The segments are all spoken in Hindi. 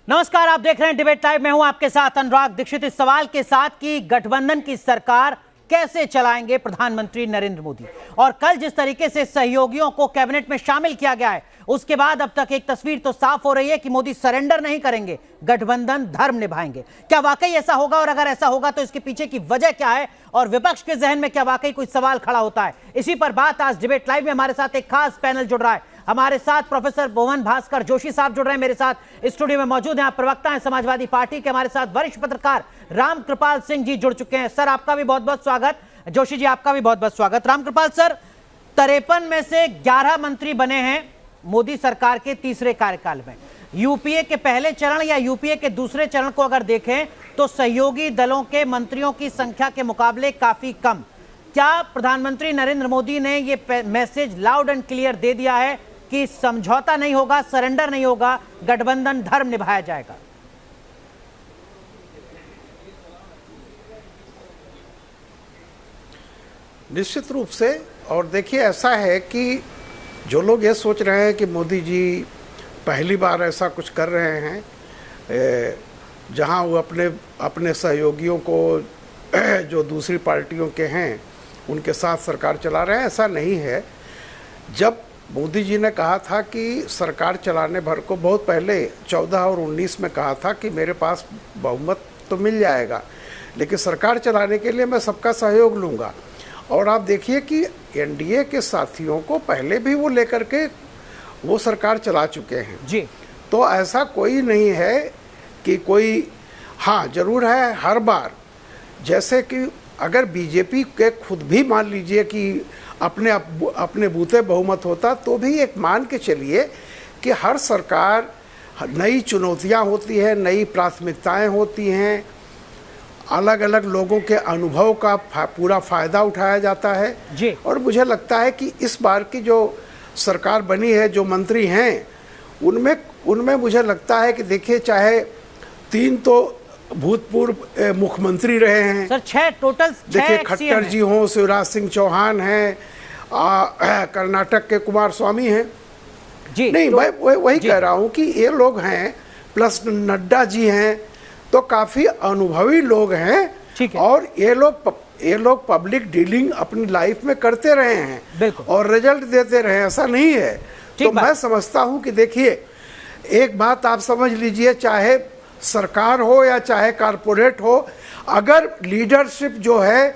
नमस्कार, आप देख रहे हैं डिबेट लाइव। मैं हूं आपके साथ अनुराग दीक्षित। इस सवाल के साथ कि गठबंधन की सरकार कैसे चलाएंगे प्रधानमंत्री नरेंद्र मोदी, और कल जिस तरीके से सहयोगियों को कैबिनेट में शामिल किया गया है उसके बाद अब तक एक तस्वीर तो साफ हो रही है कि मोदी सरेंडर नहीं करेंगे, गठबंधन धर्म निभाएंगे। क्या वाकई ऐसा होगा, और अगर ऐसा होगा तो इसके पीछे की वजह क्या है, और विपक्ष के जहन में क्या वाकई कोई सवाल खड़ा होता है? इसी पर बात आज डिबेट लाइव में हमारे साथ एक खास पैनल जुड़ रहा है। हमारे साथ प्रोफेसर भुवन भास्कर जोशी साहब जुड़ रहे हैं, मेरे साथ स्टूडियो में मौजूद हैं। आप प्रवक्ता हैं समाजवादी पार्टी के। हमारे साथ वरिष्ठ पत्रकार रामकृपाल सिंह जी जुड़ चुके हैं। सर, आपका भी बहुत बहुत स्वागत। जोशी जी, आपका भी बहुत बहुत स्वागत। रामकृपाल सर, 53 में से 11 मंत्री बने हैं मोदी सरकार के तीसरे कार्यकाल में। यूपीए के पहले चरण या यूपीए के दूसरे चरण को अगर देखें तो सहयोगी दलों के मंत्रियों की संख्या के मुकाबले काफी कम। क्या प्रधानमंत्री नरेंद्र मोदी ने ये मैसेज लाउड एंड क्लियर दे दिया है कि समझौता नहीं होगा, सरेंडर नहीं होगा, गठबंधन धर्म निभाया जाएगा? निश्चित रूप से। और देखिए, ऐसा है कि जो लोग ये सोच रहे हैं कि मोदी जी पहली बार ऐसा कुछ कर रहे हैं जहां वो अपने सहयोगियों को जो दूसरी पार्टियों के हैं उनके साथ सरकार चला रहे हैं, ऐसा नहीं है। जब मोदी जी ने कहा था कि सरकार चलाने भर को, बहुत पहले 14 और 19 में कहा था कि मेरे पास बहुमत तो मिल जाएगा, लेकिन सरकार चलाने के लिए मैं सबका सहयोग लूँगा। और आप देखिए कि एनडीए के साथियों को पहले भी वो लेकर के वो सरकार चला चुके हैं जी। तो ऐसा कोई नहीं है कि कोई, हाँ जरूर है, हर बार जैसे कि अगर बीजेपी के खुद भी मान लीजिए कि अपने बूते बहुमत होता तो भी एक मान के चलिए कि हर सरकार, नई चुनौतियां होती है, नई प्राथमिकताएं होती हैं, अलग अलग लोगों के अनुभव का पूरा फ़ायदा उठाया जाता है जी। और मुझे लगता है कि इस बार की जो सरकार बनी है, जो मंत्री हैं, उनमें मुझे लगता है कि देखिए, चाहे 3 तो भूतपूर्व मुख्यमंत्री रहे हैं सर, 6 टोटल। देखिए, खट्टर जी हों, शिवराज सिंह चौहान हैं, कर्नाटक के कुमार स्वामी हैं जी। नहीं, मैं वही कह रहा हूँ कि ये लोग हैं, प्लस नड्डा जी हैं, तो काफ़ी अनुभवी लोग हैं। ठीक है। और ये लोग पब्लिक डीलिंग अपनी लाइफ में करते रहे हैं और रिजल्ट देते रहे, ऐसा नहीं है। तो मैं समझता हूँ कि देखिए, एक बात आप समझ लीजिए, चाहे सरकार हो या चाहे कारपोरेट हो, अगर लीडरशिप जो है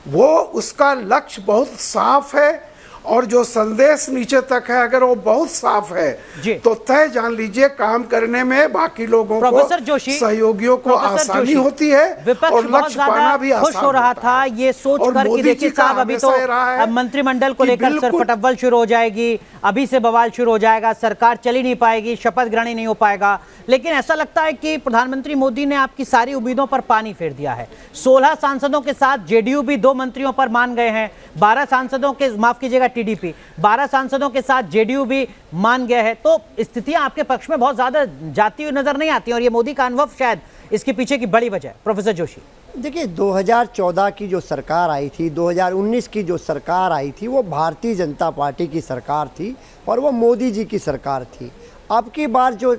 वो उसका लक्ष्य बहुत साफ है और जो संदेश नीचे तक है अगर वो बहुत साफ है तो तय जान लीजिए काम करने में बाकी लोगों को, सहयोगियों को आसानी होती है और लक्ष्य पाना भी आसान खुश हो रहा था ये सोच कर कि देखिए साहब, अभी तो मंत्रिमंडल को लेकर सरफटअव्वल शुरू हो जाएगी, अभी से बवाल शुरू हो जाएगा, सरकार चल ही नहीं पाएगी, शपथ ग्रहण ही नहीं हो पाएगा। लेकिन ऐसा लगता है कि प्रधानमंत्री मोदी ने आपकी सारी उम्मीदों पर पानी फेर दिया है। 16 सांसदों के साथ जेडीयू भी 2 मंत्रियों पर मान गए हैं, 12 सांसदों के, माफ कीजिएगा टीडीपी, 12 सांसदों के साथ जेडीयू भी मान गया है। तो स्थितियां आपके पक्ष में बहुत ज्यादा जाती हुई नजर नहीं आती, और ये मोदी का अनुभव शायद इसके पीछे की बड़ी वजह है। प्रोफेसर जोशी, देखिए, 2014 की जो सरकार आई थी, 2019 की जो सरकार आई थी, वो भारतीय जनता पार्टी की सरकार थी और वो मोदी जी की सरकार थी। अब की बार जो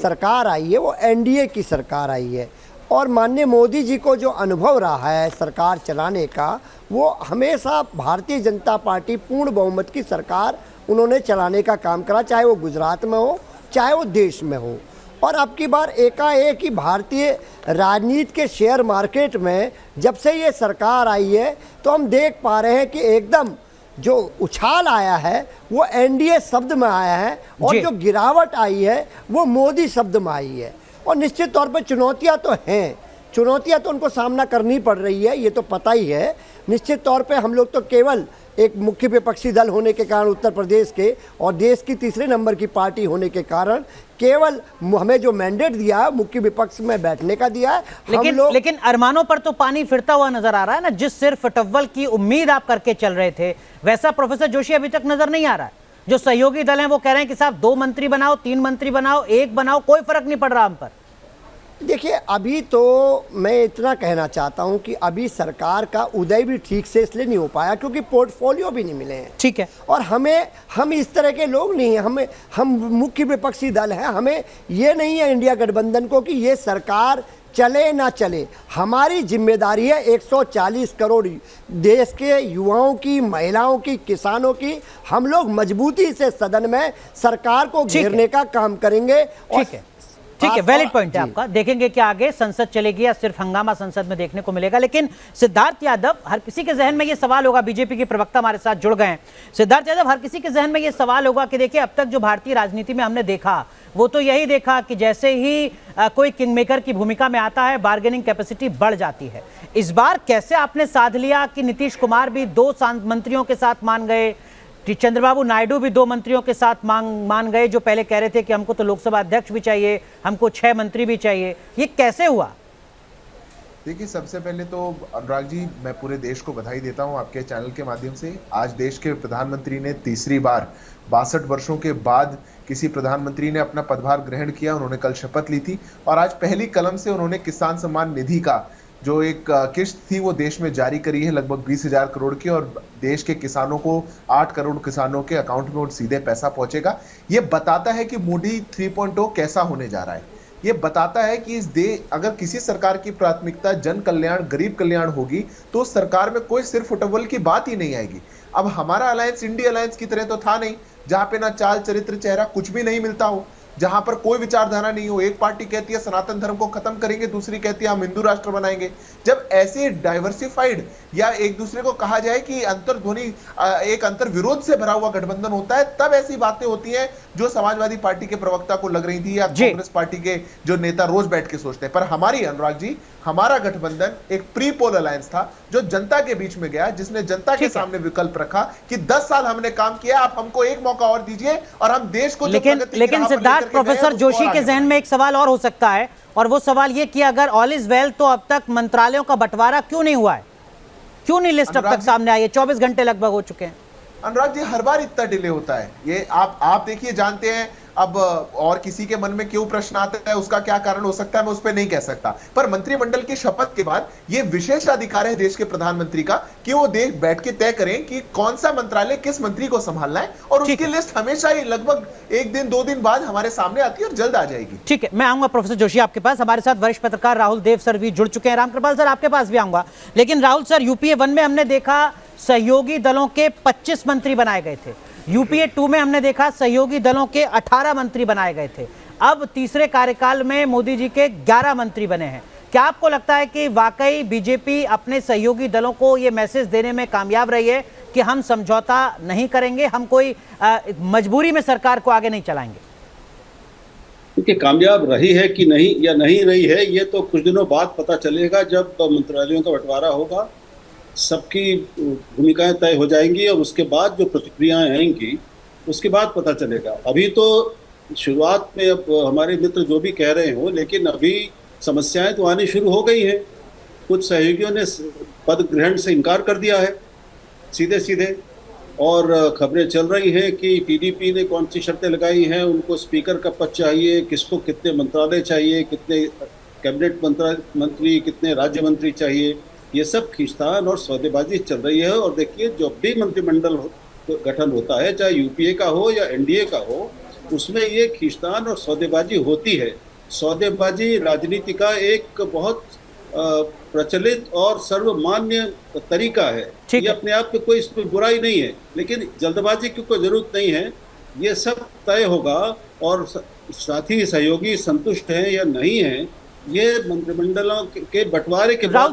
सरकार आई है वो एनडीए की सरकार आई है, और माननीय मोदी जी को जो अनुभव रहा है सरकार चलाने का, वो हमेशा भारतीय जनता पार्टी पूर्ण बहुमत की सरकार उन्होंने चलाने का काम करा, चाहे वो गुजरात में हो चाहे वो देश में हो। और अब की बार एकाएक ही भारतीय राजनीति के शेयर मार्केट में जब से ये सरकार आई है तो हम देख पा रहे हैं कि एकदम जो उछाल आया है वो एनडीए शब्द में आया है, और जो गिरावट आई है वो मोदी शब्द में आई है। और निश्चित तौर पर चुनौतियां तो हैं, चुनौतियां तो उनको सामना करनी पड़ रही है, ये तो पता ही है। निश्चित तौर पे हम लोग तो केवल एक मुख्य विपक्षी दल होने के कारण उत्तर प्रदेश के, और देश की तीसरे नंबर की पार्टी होने के कारण, केवल हमें जो मैंडेट दिया है मुख्य विपक्ष में बैठने का दिया है। लेकिन अरमानों पर तो पानी फिरता हुआ नजर आ रहा है ना। जिस सिर्फ फटव्वल की उम्मीद आप करके चल रहे थे, वैसा प्रोफेसर जोशी अभी तक नजर नहीं आ रहा है। जो सहयोगी दल हैं वो कह रहे हैं कि साहब 2 मंत्री बनाओ, 3 मंत्री बनाओ, 1 बनाओ, कोई फर्क नहीं पड़ रहा हम पर। देखिए, अभी तो मैं इतना कहना चाहता हूं कि अभी सरकार का उदय भी ठीक से इसलिए नहीं हो पाया क्योंकि पोर्टफोलियो भी नहीं मिले हैं। ठीक है। और हम इस तरह के लोग नहीं हैं, हम मुख्य विपक्षी दल हैं। हमें ये नहीं है इंडिया गठबंधन को कि ये सरकार चले ना चले, हमारी जिम्मेदारी है 140 करोड़ देश के युवाओं की, महिलाओं की, किसानों की। हम लोग मजबूती से सदन में सरकार को घेरने का काम करेंगे। ठीक है, वैलिड पॉइंट है आपका। देखेंगे कि आगे संसद चलेगी या सिर्फ हंगामा संसद में देखने को मिलेगा। लेकिन सिद्धार्थ यादव, हर किसी के जहन में यह सवाल होगा, बीजेपी के प्रवक्ता हमारे साथ जुड़ गए हैं। सिद्धार्थ यादव, हर किसी के जहन में यह सवाल होगा कि देखिए, अब तक जो भारतीय राजनीति में हमने देखा वो तो यही देखा कि जैसे ही कोई किंगमेकर की भूमिका में आता है, बार्गेनिंग कैपेसिटी बढ़ जाती है। इस बार कैसे आपने साध लिया कि नीतीश कुमार भी 2 मंत्रियों के साथ मान गए, चंद्रबाबू नायडू भी 2 मंत्रियों के साथ मान गए, जो पहले कह रहे थे कि हमको तो लोकसभा अध्यक्ष भी चाहिए, हमको 6 मंत्री भी चाहिए। ये कैसे हुआ? देखिए, सबसे पहले तो अनुराग जी, मैं पूरे देश को बधाई देता हूं आपके चैनल के माध्यम से। आज देश के प्रधानमंत्री ने तीसरी बार 62 वर्षों के बाद किसी प्रधानमंत्री ने अपना पदभार ग्रहण किया। उन्होंने कल शपथ ली थी और आज पहली कलम से उन्होंने किसान सम्मान निधि का जो एक किस्त थी वो देश में जारी करी है, लगभग 20,000 करोड़ की, और देश के किसानों को 8 करोड़ किसानों के अकाउंट में सीधे पैसा पहुंचेगा। ये बताता है कि मोदी 3.0 कैसा होने जा रहा है। ये बताता है कि अगर किसी सरकार की प्राथमिकता जन कल्याण, गरीब कल्याण होगी तो उस सरकार में कोई सिर्फ फुटबॉल की बात ही नहीं आएगी। अब हमारा अलायंस इंडिया अलायंस की तरह तो था नहीं, जहां पे ना चाल, चरित्र, चेहरा कुछ भी नहीं मिलता हो, जहां पर कोई विचारधारा नहीं हो। एक पार्टी कहती है सनातन धर्म को खत्म करेंगे, दूसरी कहती है हम हिंदू राष्ट्र बनाएंगे। जब ऐसे डाइवर्सिफाइड या एक दूसरे को कहा जाए कि अंतर्ध्वनि, एक अंतर विरोध से भरा हुआ गठबंधन होता है, तब ऐसी बातें होती हैं जो समाजवादी पार्टी के प्रवक्ता को लग रही थी या कांग्रेस पार्टी के जो नेता रोज बैठ के सोचते हैं। पर हमारी, अनुराग जी, हमारा गठबंधन एक प्री पोल अलायंस था जो जनता के बीच में गया, जिसने जनता के सामने विकल्प रखा कि 10 साल हमने काम किया, आप हमको एक मौका और दीजिए और हम देश को। लेकिन सिद्धार्थ, प्रोफेसर जोशी के जहन में एक सवाल और हो सकता है, और वो सवाल ये कि अगर ऑल इज वेल तो अब तक मंत्रालयों का बंटवारा क्यों नहीं हुआ है? क्यों नहीं लिस्ट अब तक सामने आई है? 24 घंटे लगभग हो चुके हैं। अनुराग जी, हर बार इतना डिले होता है। ये आप देखिए, जानते हैं। अब और किसी के मन में क्यों प्रश्न आता है, उसका क्या कारण हो सकता है, मैं उस पर नहीं कह सकता। पर मंत्रिमंडल की शपथ के बाद ये विशेष अधिकार है देश के प्रधानमंत्री का कि वो देश बैठ के तय करें कि कौन सा मंत्रालय किस मंत्री को संभालना है, और उसकी लिस्ट हमेशा ही लगभग 1 दिन 2 दिन बाद हमारे सामने आती है और जल्द आ जाएगी। ठीक है, मैं आऊंगा प्रोफेसर जोशी आपके पास। हमारे साथ वरिष्ठ पत्रकार राहुल देव सर भी जुड़ चुके हैं। रामकृपाल सर, आपके पास भी आऊंगा। लेकिन राहुल सर, यूपीए 1 में हमने देखा सहयोगी दलों के 25 मंत्री बनाए गए थे। यूपीए 2 में हमने देखा सहयोगी दलों के 18 मंत्री बनाए गए थे। अब तीसरे कार्यकाल में मोदी जी के 11 मंत्री बने हैं। क्या आपको लगता है कि वाकई बीजेपी अपने सहयोगी दलों को ये मैसेज देने में कामयाब रही है कि हम समझौता नहीं करेंगे, हम कोई मजबूरी में सरकार को आगे नहीं चलाएंगे? क्योंकि कामयाब रही है कि नहीं या नहीं रही है, ये तो कुछ दिनों बाद पता चलेगा, जब मंत्रालयों का बंटवारा होगा, सबकी भूमिकाएं तय हो जाएंगी और उसके बाद जो प्रतिक्रियाएं आएंगी उसके बाद पता चलेगा। अभी तो शुरुआत में अब हमारे मित्र जो भी कह रहे हो, लेकिन अभी समस्याएं तो आनी शुरू हो गई हैं। कुछ सहयोगियों ने पद ग्रहण से इनकार कर दिया है सीधे सीधे, और खबरें चल रही हैं कि टीडीपी ने कौन सी शर्तें लगाई हैं, उनको स्पीकर का पद चाहिए, किसको कितने मंत्रालय चाहिए, कितने कैबिनेट मंत्री, कितने राज्य मंत्री चाहिए। ये सब खींचतान और सौदेबाजी चल रही है। और देखिए, जब भी मंत्रिमंडल गठन होता है, चाहे यूपीए का हो या एनडीए का हो, उसमें ये खींचतान और सौदेबाजी होती है। सौदेबाजी राजनीति का एक बहुत प्रचलित और सर्वमान्य तरीका है। ये अपने आप में कोई इसमें बुराई नहीं है, लेकिन जल्दबाजी की कोई जरूरत नहीं है। ये सब तय होगा और साथी सहयोगी संतुष्ट हैं या नहीं हैं, ये मंत्रिमंडलों के बंटवारे के बाद